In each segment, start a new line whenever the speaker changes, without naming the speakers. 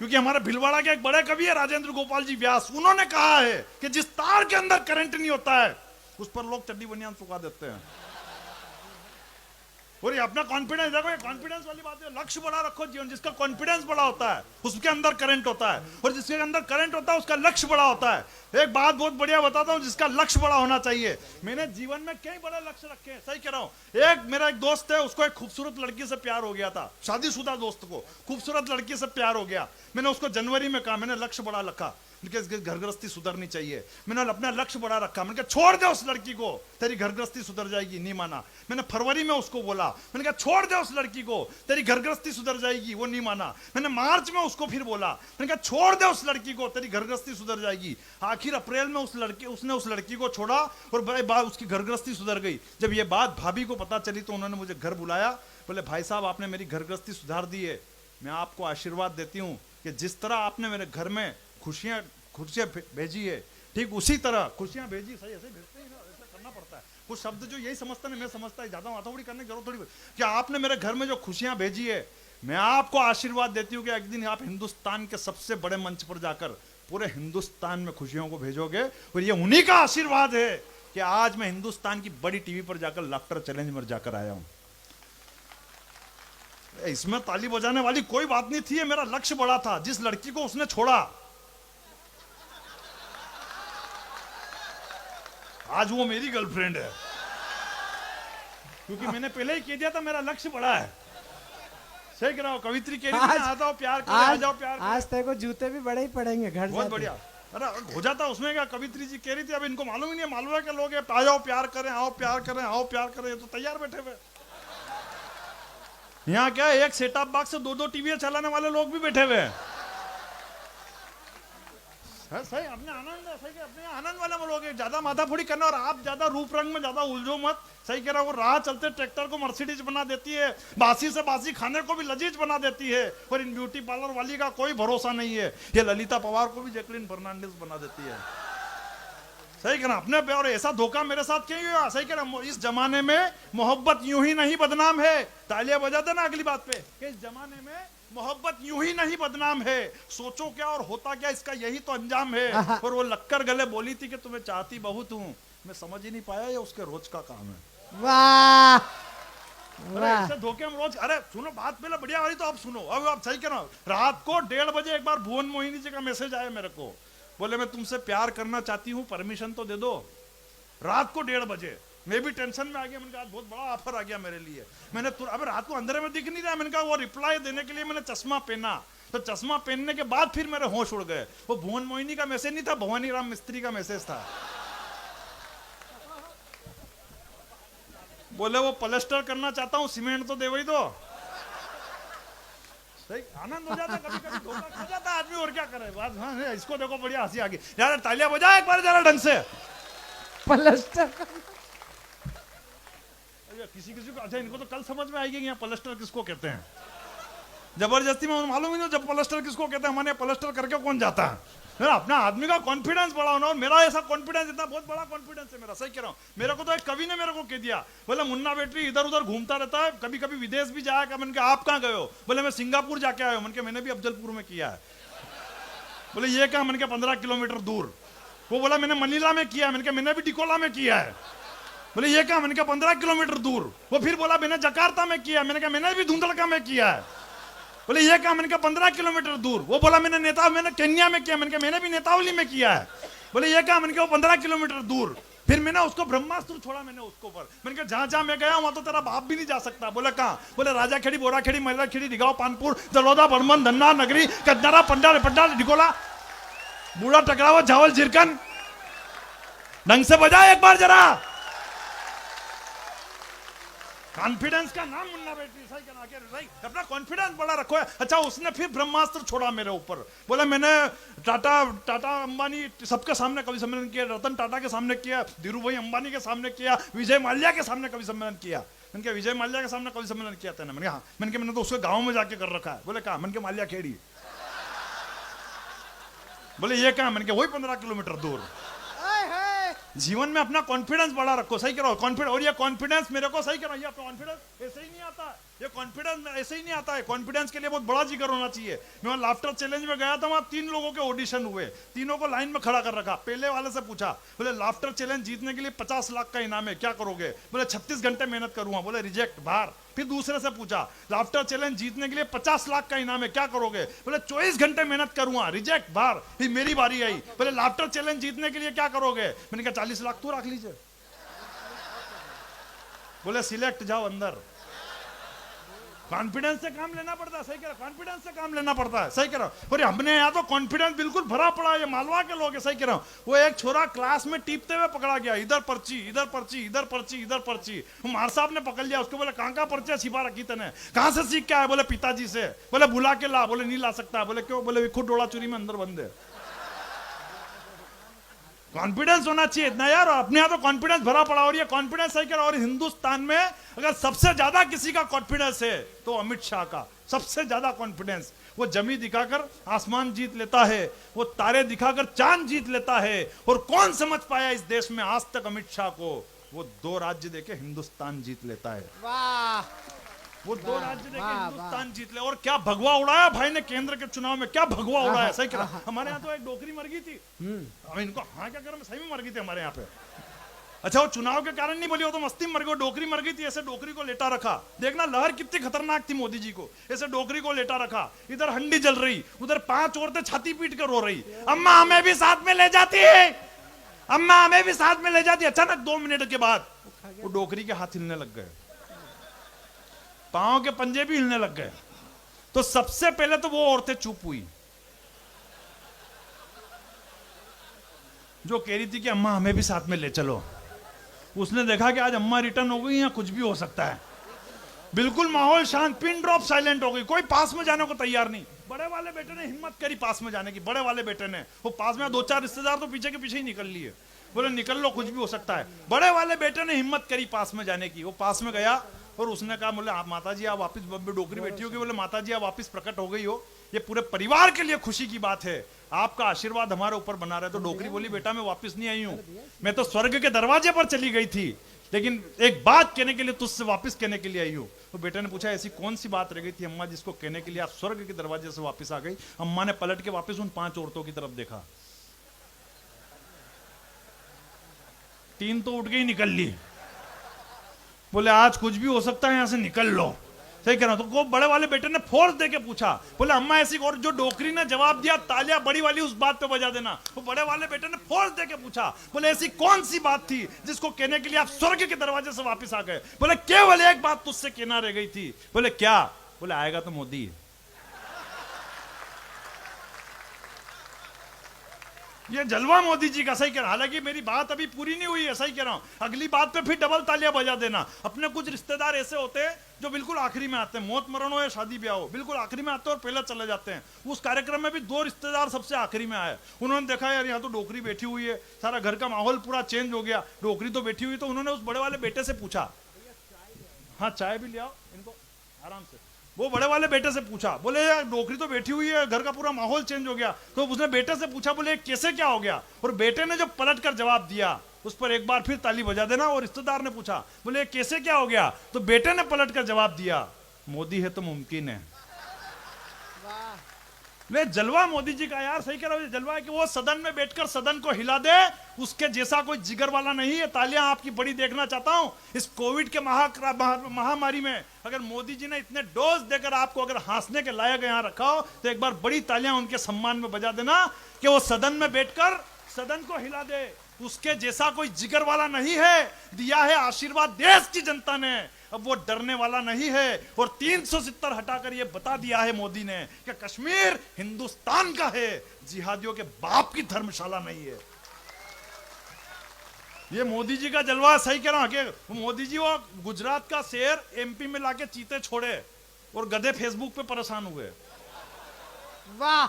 क्योंकि हमारे भिलवाड़ा के एक बड़े कवि है राजेंद्र गोपाल जी व्यास, उन्होंने कहा है कि जिस तार के अंदर करंट नहीं होता है उस पर लोग चड्डी बनियान सुखा देते हैं। और ये अपना कॉन्फिडेंस देखो, ये कॉन्फिडेंस वाली बात है। लक्ष्य बड़ा रखो जीवन, जिसका कॉन्फिडेंस बड़ा होता है उसके अंदर करंट होता है, और जिसके अंदर करंट होता है उसका लक्ष्य बड़ा होता है। एक बात बहुत बढ़िया बताता हूं, जिसका लक्ष्य बड़ा होना चाहिए। मैंने जीवन में कई बड़े लक्ष्य रखे हैं, सही कह रहा हूं। एक मेरा एक दोस्त है, उसको एक खूबसूरत लड़की से प्यार हो गया था, शादीशुदा दोस्त को खूबसूरत लड़की से प्यार हो गया। मैंने उसको जनवरी में कहा, मैंने लक्ष्य बड़ा रखा, घर गृहस्थी सुधरनी चाहिए। मैंने अपना लक्ष्य बड़ा रखा, मैंने कहा छोड़ दे उस लड़की को, तेरी घर गृहस्थी सुधर जाएगी। नहीं माना। मैंने फरवरी में उसको बोला, मैंने कहा छोड़ दे उस लड़की को, तेरी घर गृहस्थी सुधर जाएगी। वो नहीं माना। मैंने मार्च में उसको फिर बोला, मैंने कहा छोड़ दे उस लड़की को, तेरी घर गृहस्थी सुधर जाएगी। आखिर अप्रैल में उसने उस लड़की को छोड़ा और उसकी घर गृहस्थी सुधर गई। जब ये बात भाभी को पता चली तो उन्होंने मुझे घर बुलाया, बोले भाई साहब आपने मेरी घर गृहस्थी सुधार दी है, मैं आपको आशीर्वाद देती हूँ कि जिस तरह आपने मेरे घर में खुशियां भेजी है, ठीक उसी तरह खुशियां भेजी। सही ऐसे भेजते हैं ना, ऐसा करना पड़ता है। कुछ शब्द जो यही समझता है, मैं समझता है, ज्यादा माथापड़ी करने की जरूरत थोड़ी कि आपने मेरे घर में जो खुशियां भेजी है, मैं आपको आशीर्वाद देती हूँ कि एक दिन आप हिंदुस्तान के सबसे बड़े मंच पर जाकर पूरे हिंदुस्तान में खुशियों को भेजोगे। और ये उन्हीं का आशीर्वाद है कि आज मैं हिंदुस्तान की बड़ी टीवी पर जाकर लाफ्टर चैलेंज में जाकर आया हूं। इसमें ताली बजाने वाली कोई बात नहीं थी, मेरा लक्ष्य बड़ा था। जिस लड़की को उसने छोड़ा, आज वो मेरी गर्लफ्रेंड है, क्योंकि मैंने पहले ही कह दिया था मेरा लक्ष्य बड़ा है। सही कह रहा हूं। कवित्री कह रही थी आ जाओ प्यार कर, आ जाओ प्यार कर।
आज तेरे को जूते भी बड़े ही पड़ेंगे घर।
बहुत बढ़िया। अरे हो जाता उसमें क्या, कवित्री जी कह रही थी अब इनको मालूम ही नहीं है, मालूम है कि लोग आ जाओ प्यार करें, आओ प्यार करें, आओ प्यार करें, तो तैयार बैठे हुए। यहाँ क्या एक सेटअप बॉक्स से 2-2 टीवी चलाने वाले लोग भी बैठे हुए हैं। सही अपने आनंद है, सही अपने आनंद वाले लोग हैं। ज्यादा माथाफोड़ी करना और आप ज्यादा रूप रंग में ज्यादा उलझो मत। सही कह रहा हूँ। राह चलते ट्रैक्टर को मर्सिडीज बना देती है, बासी से बासी खाने को भी लजीज बना देती है। और इन ब्यूटी पार्लर वाली का कोई भरोसा नहीं है, ये ललिता पवार को भी जैकलिन फर्नांडिस बना देती है। सही कह रहा अपने पे। और ऐसा धोखा मेरे साथ क्यों हुआ? सही कह रहा, इस जमाने में मोहब्बत यूं ही नहीं बदनाम है। तालियां बजा देना अगली बात पे कि इस जमाने में मोहब्बत यूं ही नहीं बदनाम है। सोचो क्या और होता क्या, इसका यही तो अंजाम है। और वो लक्कर गले बोली थी कि तुम्हें चाहती बहुत हूं, मैं समझ ही नहीं पाया ये उसके रोज का काम है।
वाह
वाह। ऐसे धोखे हम रोज। अरे सुनो बात पहले बढ़िया वाली तो अब सुनो। अब आप सही कह रहा, रात को 1:30 बजे एक बार भुवन मोहिनी जी का मैसेज आया मेरे को, बोले मैं तुमसे प्यार करना चाहती हूँ, परमिशन तो दे दो। रात को 1:30 बजे मैं भी टेंशन में आ गया। मैंने कहा बहुत बड़ा ऑफर आ गया मेरे लिए। मैंने अब रात को अंधेरे में दिख नहीं रहा, मैंने कहा वो रिप्लाई देने के लिए मैंने चश्मा पहना। तो चश्मा पहनने के बाद फिर मेरे होश उड़ गए। वो भुवन मोहिनी का मैसेज नहीं था, भवानी राम मिस्त्री का मैसेज था। बोले वो प्लास्टर करना चाहता हूँ, सीमेंट तो दे वही दो। सही आनंद हो जाता, कभी कभी धोखा खा जाता आदमी, और क्या करे। बात हाँ, इसको देखो बढ़िया हंसी आ गई यार। तालियां बजा एक बार जरा ढंग से।
प्लास्टर
किसी किसी को अच्छा, इनको तो कल समझ में आएगी यहाँ प्लास्टर किसको कहते हैं। जबरदस्ती में मालूम ही नहीं जब प्लास्टर किसको कहते हैं। हमारे प्लास्टर करके कौन जाता है। अपना आदमी का कॉन्फिडेंस बड़ा होना। और मेरा ऐसा कॉन्फिडेंस, इतना बहुत बड़ा कॉन्फिडेंस है मेरा। सही कह रहा हूँ। मेरे को तो एक कवि ने मेरे को कह दिया, बोले मुन्ना बेटवी इधर उधर घूमता रहता है, कभी कभी विदेश भी जाएगा। मैंने कहा आप कहाँ गए हो? बोले मैं सिंगापुर जाके आया हूँ। मैंने भी अफजलपुर में किया है। बोले ये क्या? मैंने कहा 15 किलोमीटर दूर। वो बोला मैंने मनीला में किया है। मैंने भी डिकोला में किया है। बोले ये क्या? मैंने कहा 15 किलोमीटर दूर। वो फिर बोला मैंने जकार्ता में किया। मैंने कहा मैंने भी धुंधलका में किया है। बोले ये क्या? मैंने कहा 15 किलोमीटर दूर। वो बोला मैंने केन्या में किया। मैंने भी नेतावली में किया है। बोले ये क्या? मैंने कहा 15 किलोमीटर दूर। फिर मैंने उसको ब्रह्मास्त्र छोड़ा मैंने उसको पर। मैंने कहा जहां जहां मैं गया वहां तो तेरा बाप भी नहीं जा सकता। बोले कहां? बोले राजा खेड़ी, बोरा खेड़ी, महिला खेड़ी, डिगांव, पानपुर, जलोदा, बर्मन, धन्ना, नगरी, कद्दारा, पंडा, डिकोला, बूढ़ा, टकरावा, झावल, झिरकन। ढंग से बजा एक बार जरा। कॉन्फिडेंस का नाम मुन्ना बेटी। सही कहना के राइट, अपना कॉन्फिडेंस बड़ा रखो है। अच्छा उसने फिर ब्रह्मास्त्र छोड़ा मेरे ऊपर। बोला मैंने टाटा अंबानी सबके सामने कवि सम्मेलन किया, रतन टाटा के सामने किया, धीरू भाई अंबानी के सामने किया, विजय माल्या के सामने कवि सम्मेलन किया। मैंने कहा विजय माल्या के सामने कवि सम्मेलन किया था ना? मैंने कहा मैंने तो उसके गाँव में जाके कर रखा है। बोले कहा? मैंने कहा माल्या खेड़ी। बोले ये कहा? मैंने कहा वही 15 किलोमीटर दूर। जीवन में अपना कॉन्फिडेंस बढ़ा रखो, सही करो कॉन्फिडेंस। और ये कॉन्फिडेंस मेरे को सही करो, ये कॉन्फिडेंस ऐसे ही नहीं आता है, ये कॉन्फिडेंस ऐसे ही नहीं आता है। कॉन्फिडेंस के लिए बहुत बड़ा जिगर होना चाहिए। मैं लाफ्टर चैलेंज में गया था, वहां 3 लोगों के ऑडिशन हुए, तीनों को लाइन में खड़ा कर रखा। पहले वाले से पूछा, बोले लाफ्टर चैलेंज जीतने के लिए 50 लाख का इनाम है, क्या करोगे? बोले 36 घंटे मेहनत करूंगा। बोले रिजेक्ट, बाहर। फिर दूसरे से पूछा, लाफ्टर चैलेंज जीतने के लिए 50 लाख का इनाम है, क्या करोगे? बोले 24 घंटे मेहनत करूंगा, रिजेक्ट, बाहर। फिर मेरी बारी आई, बोले लाफ्टर चैलेंज जीतने के लिए क्या करोगे? मैंने कहा 40 लाख तो रख लीजिए। बोले सिलेक्ट, जाओ अंदर। कॉन्फिडेंस से काम लेना पड़ता है, सही कह रहा, कॉन्फिडेंस से काम लेना पड़ता है, सही कह रहा। और हमने यहाँ तो कॉन्फिडेंस बिल्कुल भरा पड़ा है, ये मालवा के लोग है, सही कह रहा हूँ। वो एक छोरा क्लास में टीपते हुए पकड़ा गया, इधर पर्ची, इधर पर्ची, इधर पर्ची, इधर पर्ची। मार साहब ने पकड़ लिया उसको, बोले कहाँ पर्चियां छिपा रखी तने, कहाँ से सीख के आया? बोले पिताजी से। बोले बुला के ला। बोले नहीं ला सकता। बोले क्यों? बोले खुद डोला चुरी में अंदर बंद है। कॉन्फिडेंस होना चाहिए इतना यार, अपने यहाँ तो कॉन्फिडेंस भरा पड़ा। और ये कॉन्फिडेंस सही करा। और हिंदुस्तान में अगर सबसे ज्यादा किसी का कॉन्फिडेंस है तो अमित शाह का, सबसे ज्यादा कॉन्फिडेंस। वो जमी दिखाकर आसमान जीत लेता है, वो तारे दिखाकर चांद जीत लेता है। और कौन समझ पाया इस देश में आज तक अमित शाह को? वो 2 राज्य देके हिंदुस्तान जीत लेता है।
वाह,
वो 2 राज्य देके हिंदुस्तान जीत ले। और क्या भगवा उड़ाया भाई ने केंद्र के चुनाव में, क्या भगवा उड़ाया, सही करा। हमारे यहाँ तो एक डोकरी मर गई थी, इनको हाँ क्या करें, सही में मर गई थी हमारे यहाँ पे। अच्छा, वो चुनाव के कारण नहीं बोली, वो तो मस्ती में मर गई। डोकरी मर गई थी, ऐसे डोकरी को लेटा रखा। देखना लहर कितनी खतरनाक थी मोदी जी को, ऐसे डोकरी को लेटा रखा। इधर हंडी जल रही, उधर 5 औरतें छाती पीट कर रो रही, अम्मा हमें भी साथ में ले जाती, अम्मा हमें भी साथ में ले जाती। अचानक 2 मिनट के बाद वो डोकरी के हाथ हिलने लग गए, पांव के पंजे भी हिलने लग गए। तो सबसे पहले तो वो औरतें चुप हुई जो कह रही थी कि अम्मा हमें भी साथ में ले चलो। उसने देखा कि आज अम्मा रिटर्न हो गई, या कुछ भी हो सकता है। बिल्कुल माहौल शांत, पिन ड्रॉप साइलेंट हो गई, कोई पास में जाने को तैयार नहीं। बड़े वाले बेटे ने हिम्मत करी पास में जाने की, बड़े वाले बेटे ने। वो पास में 2-4 रिश्तेदार तो पीछे के पीछे ही निकल लिए, बोले निकल लो, कुछ भी हो सकता है। बड़े वाले बेटे ने हिम्मत करी पास में जाने की। वो पास में गया और उसने कहा, बोले आप माता जी आप वापिस, डोकरी बैठी होगी, बोले माता जी आप वापिस प्रकट हो गई हो, ये पूरे परिवार के लिए खुशी की बात है, आपका आशीर्वाद हमारे ऊपर बना रहे। तो डोकरी बोली, बेटा मैं वापस नहीं आई हूं, मैं तो स्वर्ग के दरवाजे पर चली गई थी, लेकिन एक बात कहने के लिए तुझसे वापस कहने के लिए आई हूं। तो बेटे ने पूछा, ऐसी कौन सी बात रह गई थी अम्मा जिसको कहने के लिए आप स्वर्ग के दरवाजे से वापस आ गई? अम्मा ने पलट के वापस उन 5 औरतों की तरफ देखा, 3 तो उठ गई, निकल ली। बोले आज कुछ भी हो सकता है, यहां से निकल लो, सही कह रहा हूं। तो वो बड़े वाले बेटे ने फोर्स देके पूछा, बोले अम्मा ऐसी, और जो डोकरी ने जवाब दिया, तालियां बड़ी वाली उस बात पे बजा देना। वो बड़े वाले बेटे ने फोर्स देके पूछा, बोले ऐसी कौन सी बात थी जिसको कहने के लिए आप स्वर्ग के दरवाजे से वापस आ गए? बोले केवल एक बात तुझसे कहना रह गई थी। बोले क्या? बोले आएगा तो मोदी। ये जलवा मोदी जी का, सही कह रहा। हालांकि मेरी बात अभी पूरी नहीं हुई है, सही कह रहा हूं। अगली बात पे फिर डबल तालियां बजा देना। अपने कुछ रिश्तेदार ऐसे होते हैं जो बिल्कुल आखिरी में आते हैं, मौत मरण हो या शादी ब्याह हो, बिल्कुल आखिरी में आते हैं और पहले चले जाते हैं। उस कार्यक्रम में भी 2 रिश्तेदार सबसे आखिरी में आए। उन्होंने देखा यार यहाँ तो डोकरी बैठी हुई है, सारा घर का माहौल पूरा चेंज हो गया, डोकरी तो बैठी हुई। तो उन्होंने उस बड़े वाले बेटे से पूछा, हाँ चाय भी ले आओ इनको आराम से। वो बड़े वाले बेटे से पूछा, बोले यार डोकरी तो बैठी हुई है, घर का पूरा माहौल चेंज हो गया। तो उसने बेटे से पूछा, बोले कैसे क्या हो गया? और बेटे ने जो पलट कर जवाब दिया, उस पर एक बार फिर ताली बजा देना। और रिश्तेदार ने पूछा, बोले कैसे क्या हो गया? तो बेटे ने पलट कर जवाब दिया, मोदी है तो मुमकिन है। ले जलवा मोदी जी का यार, सही कह रहा हूं। जलवा है कि वो सदन में बैठकर सदन को हिला दे, उसके जैसा कोई जिगर वाला नहीं है। तालियां आपकी बड़ी देखना चाहता हूं। इस कोविड के महामारी में अगर मोदी जी ने इतने डोज देकर आपको अगर हंसने के लायक यहां रखा हो, तो एक बार बड़ी तालियां उनके सम्मान में बजा देना कि वो सदन में बैठकर सदन को हिला दे। उसके जैसा कोई जिगर वाला नहीं है। दिया है आशीर्वाद देश की जनता ने, अब वो डरने वाला नहीं है। और 370 हटाकर ये बता दिया है मोदी ने कि कश्मीर हिंदुस्तान का है, जिहादियों के बाप की धर्मशाला नहीं है। ये मोदी जी का जलवा, सही कह रहा हूं कि मोदी जी वो गुजरात का शेर एमपी में लाके चीते छोड़े और गधे फेसबुक पे परेशान हुए।
वाह,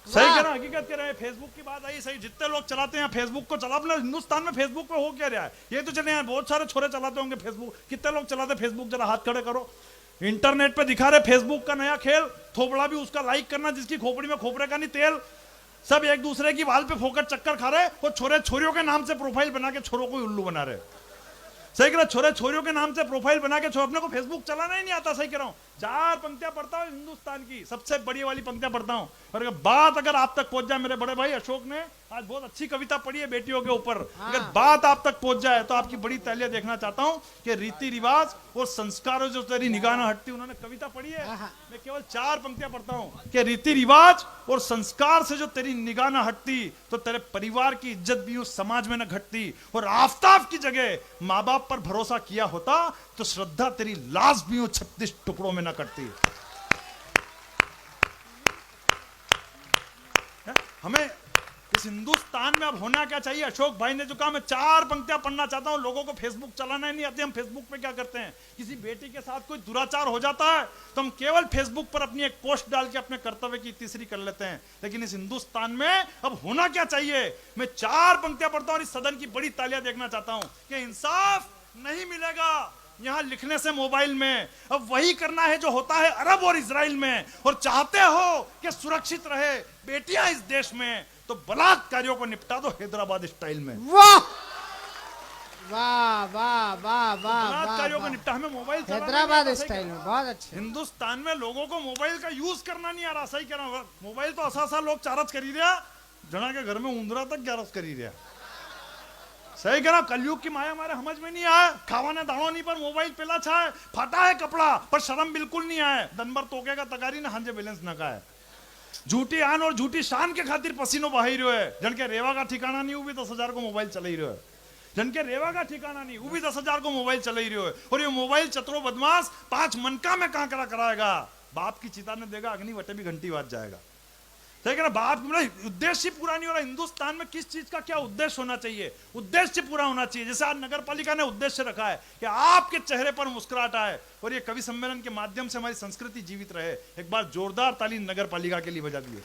सही कह रहा, हकीकत कह रहे हैं। फेसबुक की बात आई, सही, जितने लोग चलाते हैं फेसबुक को, चला अपने हिंदुस्तान में फेसबुक पे हो क्या रहा है? ये तो चले हैं, बहुत सारे छोरे चलाते होंगे फेसबुक। कितने लोग चलाते फेसबुक? जरा हाथ खड़े करो। इंटरनेट पे दिखा रहे फेसबुक का नया खेल, थोबड़ा भी उसका लाइक करना जिसकी खोपड़ी में खोपड़े का नहीं तेल। सब एक दूसरे की वाल पे फोकट चक्कर खा रहे, वो छोरे छोरियों के नाम से प्रोफाइल बना के छोरों को ही उल्लू बना रहे। सही कह रहा, छोरे छोरियों के नाम से प्रोफाइल बना के अपने को फेसबुक चलाना ही नहीं आता। सही कह रहा हूं, 4 पंक्तियां पढ़ता हूं हिंदुस्तान की, सबसे बड़ी वाली पंक्तियां पढ़ता हूं, और अगर बात अगर आप तक पहुंच जाए, मेरे बड़े भाई अशोक ने आज बहुत अच्छी कविता पढ़ी है बेटियों के ऊपर, अगर बात आप तक पहुंच जाए तो आपकी बड़ी तालियां देखना चाहता हूं कि रीति रिवाज और संस्कारों जो तेरी निगाह न हटती, उन्होंने कविता पढ़ी है। मैं केवल 4 पंक्तियां पढ़ता हूं कि रीति रिवाज और संस्कार से जो तेरी निगाह न हटती, तो तेरे परिवार की इज्जत भी उस समाज में न घटती, और आफताब की जगह माँ बाप पर भरोसा किया होता तो श्रद्धा तेरी लाश भी 36 टुकड़ों में न कटती। हमें इस हिंदुस्तान में अब होना क्या चाहिए? अशोक भाई ने जो कहा, मैं 4 पंक्तियां पढ़ना चाहता हूं। लोगों को फेसबुक चलाना ही नहीं आती। हम फेसबुक पे क्या करते हैं, किसी बेटी के साथ कोई दुराचार हो जाता है तो हम केवल फेसबुक पर अपनी एक पोस्ट डाल के अपने कर्तव्य की तीसरी कर लेते हैं। लेकिन इस हिंदुस्तान में अब होना क्या चाहिए? मैं 4 पंक्तियां पढ़ता हूं और इस सदन की बड़ी तालियां देखना चाहता हूं कि इंसाफ नहीं मिलेगा यहां लिखने से मोबाइल में, अब वही करना है जो होता है अरब और इजराइल में। और चाहते हो कि सुरक्षित रहे बेटियां इस देश में, तो बलात्कारियों को निपटा दो हैदराबाद स्टाइल में।
वाह वाह वाह वाह वाह,
बलात्कारियों को निपटा। हमें मोबाइल
हैदराबाद स्टाइल में बहुत अच्छे।
हिंदुस्तान में लोगों को मोबाइल का यूज करना नहीं आ रहा। सही कह रहा हूं, मोबाइल तो असा लोग चारज करी रहा, जना के घर में उंदरा तक ग्यारस करी रहा। सही कह रहा, कलयुग की माया हमारे समझ में नहीं आया। खावाने दाणो नहीं पर मोबाइल पेला छा है, फटा है कपड़ा पर शर्म बिल्कुल नहीं आए। दिन भर तोके का तगारी ना हांजे बैलेंस न का है, झूठी आन और झूठी शान के खातिर पसीनो बहाई रहो है। जन के रेवा का ठिकाना नहीं, वो भी 10,000 को मोबाइल चला ही रहो है। जन के रेवा का ठिकाना नहीं, वो भी 10,000 को मोबाइल चला ही रहो है। और ये मोबाइल चतरो बदमाश 5 मनका में कांकरा कराएगा, बाप की चिता ने देगा अग्नि वटे भी घंटी बाज जाएगा। सही कह रहा, बात उद्देश्य पूरा नहीं हो रहा। हिंदुस्तान में किस चीज का क्या उद्देश्य होना चाहिए? उद्देश्य पूरा होना चाहिए। जैसे आज नगर पालिका ने उद्देश्य रखा है कि आपके चेहरे पर मुस्कुराहट आए और ये कवि सम्मेलन के माध्यम से हमारी संस्कृति जीवित रहे। एक बार जोरदार ताली नगर पालिका के लिए बजा दिए।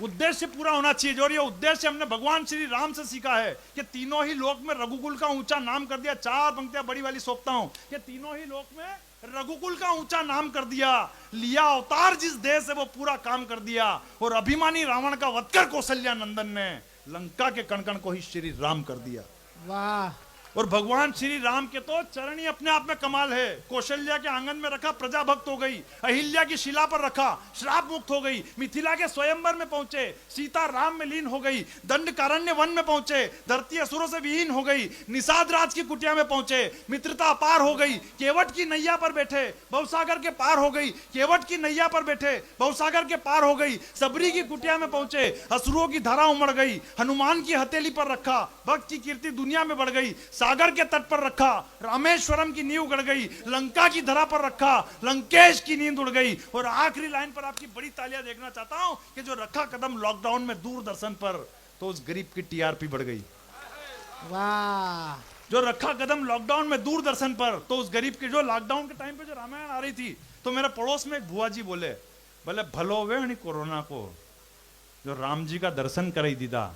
उद्देश्य पूरा होना चाहिए। और ये उद्देश्य हमने भगवान श्री राम से सीखा है कि तीनों ही लोक में रघुकुल का ऊंचा नाम कर दिया। 4 पंक्तियां बड़ी वाली सौंपता हूं कि तीनों ही लोक में रघुकुल का ऊंचा नाम कर दिया। लिया अवतार जिस देश से वो पूरा काम कर दिया। और अभिमानी रावण का वध कर कौशल्या नंदन ने लंका के कण कण को ही श्री राम कर दिया।
वाह।
और भगवान श्री राम के तो चरण ही अपने आप में कमाल है। कौशल्या के आंगन में रखा, प्रजा भक्त हो गई। अहिल्या की शिला पर रखा, श्राप मुक्त हो गई। मिथिला के स्वयंवर में पहुंचे, सीता राम में लीन हो गई। दंडकारण्य वन में पहुंचे, धरती असुरों से विहीन हो गई। निषाद राज की कुटिया में पहुंचे, मित्रता अपार हो गई। केवट की नैया पर बैठे, भवसागर के पार हो गई। केवट की नैया पर बैठे, भवसागर के पार हो गई। सबरी की कुटिया में पहुंचे, असुरों की धारा उमड़ गई। हनुमान की हथेली पर रखा, भक्त की कीर्ति दुनिया में बढ़ गई। सागर के तट पर रखा, रामेश्वरम की नींव गड़ गई। लंका की धरा पर रखा, लंकेश की नींद उड़ गई। और आखिरी लाइन पर आपकी बड़ी तालियां देखना चाहता हूं कि जो रखा कदम लॉकडाउन में दूरदर्शन पर, तो उस गरीब की टीआरपी बढ़ गई।
वाह।
जो रखा कदम लॉकडाउन में दूरदर्शन पर, तो उस गरीब की, जो लॉकडाउन के टाइम पे जो रामायण आ रही थी, तो मेरे पड़ोस में एक बुआ जी बोले भलो वे कोरोना को जो राम जी का दर्शन कराई दीदा।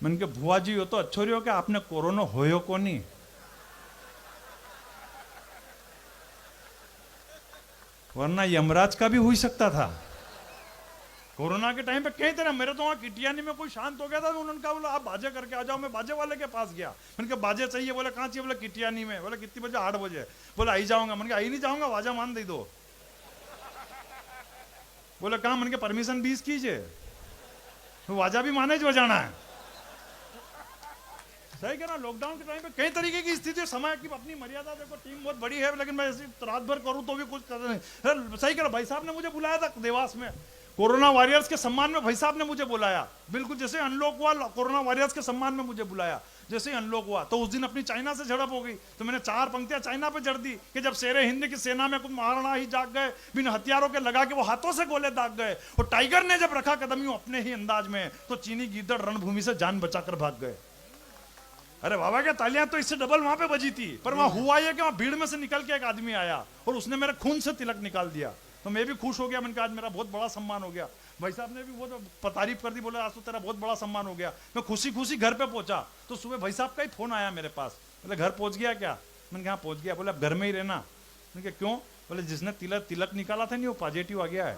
मैंने कहा भुआ जी हो तो अच्छो रही हो कि आपने कोरोना होयो को नहीं। वरना यमराज का भी हो सकता था। कोरोना के टाइम पे कई तरह, मेरे तो वहां किटियानी में कोई शांत हो गया था, उन्होंने कहा बोला आप बाजे करके आ जाओ। मैं बाजे वाले के पास गया, मैंने कहा बाजे चाहिए। बोले कहाँ चाहिए? बोले किटियानी में। बोले कितनी बजे? 8 बजे। बोले आई जाऊंगा। मैंने कहा आई नहीं जाऊंगा, वाजा मान दे दो। बोले कहा? मैंने कहा परमिशन 20 कीजिए, वाजा भी माने जो बजाना है। सही कह रहा, लॉकडाउन के टाइम पे कई तरीके की स्थिति, समय की अपनी मर्यादा। देखो टीम बहुत बड़ी है, लेकिन मैं रात भर करूं तो भी कुछ कर नहीं। सही कह रहा, भाई साहब ने मुझे बुलाया था देवास में, कोरोना वॉरियर्स के सम्मान में भाई साहब ने मुझे बुलाया। बिल्कुल जैसे अनलॉक हुआ, कोरोना वॉरियर्स के सम्मान में मुझे बुलाया। जैसे ही अनलॉक हुआ तो उस दिन अपनी चाइना से झड़प हो गई, तो मैंने 4 पंक्तियां चाइना पे जड़ दी कि जब शेरे हिंद की सेना में कुछ महाराणा ही जाग गए, बिन हथियारों के लगा के वो हाथों से गोले दाग गए। और टाइगर ने जब रखा कदम यूं अपने ही अंदाज में, तो चीनी गीदड़ रणभूमि से जान बचाकर भाग गए। अरे बाबा क्या तालियां तो इससे डबल वहां पे बजी थी। पर वहां हुआ ये कि वहां भीड़ में से निकल के एक आदमी आया और उसने मेरे खून से तिलक निकाल दिया। तो मैं भी खुश हो गया। मैंने कहा आज मेरा बहुत बड़ा सम्मान हो गया। भाई साहब ने भी बहुत तारीफ कर दी, बोला आज तो तेरा बहुत बड़ा सम्मान हो गया। मैं खुशी खुशी घर पे पहुंचा तो सुबह भाई साहब का ही फोन आया मेरे पास। बोले घर पहुंच गया क्या? मैंने कहा पहुंच गया। बोले अब घर में ही रहना। मैंने कहा क्यों? बोले जिसने तिलक निकाला था नहीं, वो पॉजिटिव आ गया है।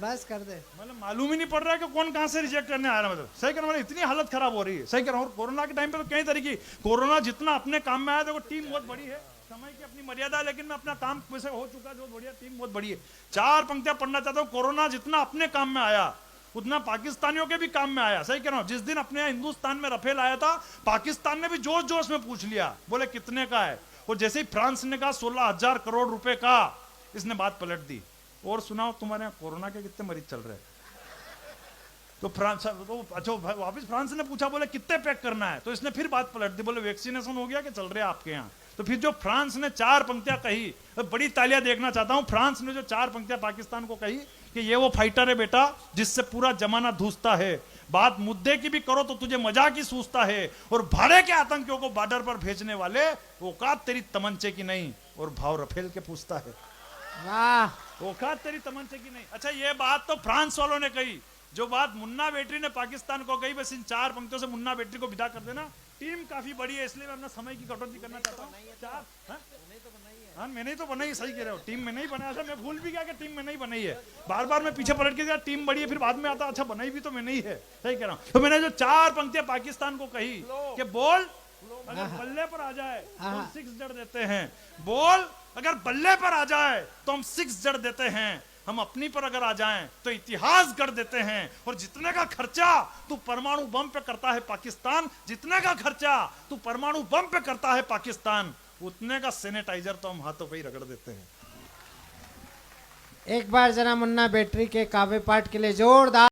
बस कर दे।
मतलब मालूम ही नहीं पड़ रहा है कि कौन कहां से रिजेक्ट करने आ रहा है। मतलब सही कह रहा हूं, इतनी हालत खराब हो रही है। सही कह रहा हूं। कोरोना के टाइम पे तो कई तरीके, कोरोना जितना अपने काम में आया, देखो टीम बहुत बड़ी है, समय की अपनी मर्यादा है, लेकिन मैं अपना काम वैसे हो चुका है, जो बढ़िया टीम बहुत बड़ी है। 4 पंक्तियां पढ़ना चाहता हूं। कोरोना जितना अपने काम में आया उतना पाकिस्तानियों के भी काम में आया। सही कह रहा हूं। जिस दिन अपने हिंदुस्तान में रफेल आया था, पाकिस्तान ने भी जोश जोश में पूछ लिया, बोले कितने का है। और जैसे ही फ्रांस ने कहा 16,000 करोड़ रुपए का, इसने बात पलट दी। और सुनाओ तुम्हारे यहाँ कोरोना के कितने मरीज चल रहे हैं। तो फ्रांस तो अच्छा वापस फ्रांस ने पूछा, बोले कितने पैक करना है। तो इसने फिर बात पलट दी, बोले वैक्सीनेशन हो गया कि चल रहे हैं आपके यहाँ। तो फिर जो फ्रांस ने 4 पंक्तियां कही, तो बड़ी तालियां देखना चाहता हूं। फ्रांस ने जो 4 पंक्तियां पाकिस्तान को कही कि ये वो फाइटर है बेटा जिससे पूरा जमाना धूसता है, बात मुद्दे की भी करो तो तुझे मजाक ही सूझता है, और भाड़े के आतंकियों को बॉर्डर पर भेजने वाले औकात तेरी तमंचे की नहीं, और भाव रफेल के पूछता है।
वाह,
औकात तेरी तमंचे की नहीं। अच्छा, ये बात तो फ्रांस वालों ने कही। जो बात मुन्ना बेटरी ने पाकिस्तान को कही, बस इन 4 पंक्तियों से मुन्ना बेटरी को विदा कर देना। टीम काफी बड़ी है, इसलिए मैं अपना समय की कटौती करना चाहता हूँ। 4 हाँ, मैंने ही तो बनाई, सही कह रहे हो। टीम में नहीं बनाया था, मैं भूल भी गया कि टीम में नहीं बनाई है। बार बार मैं पीछे पलट के गया, टीम बड़ी है, फिर बाद में आता अच्छा बनाई भी तो मैंने ही है। सही कह रहा हूँ। तो मैंने जो 4 पंक्तियां पाकिस्तान को कही कि बोल अगर बल्ले पर आ जाए तो हम 6 जड़ देते हैं, बोल अगर बल्ले पर आ जाए तो हम 6 जड़ देते हैं, हम अपनी पर अगर आ जाएं तो इतिहास गढ़ देते हैं, और जितने का खर्चा तू परमाणु बम पे करता है पाकिस्तान, जितने का खर्चा तू परमाणु बम पे करता है पाकिस्तान, उतने का सैनिटाइजर तो हम हाथों पे ही रगड़ देते हैं।
एक बार जरा मुन्ना बैटरी के काव्य पाठ के लिए जोरदार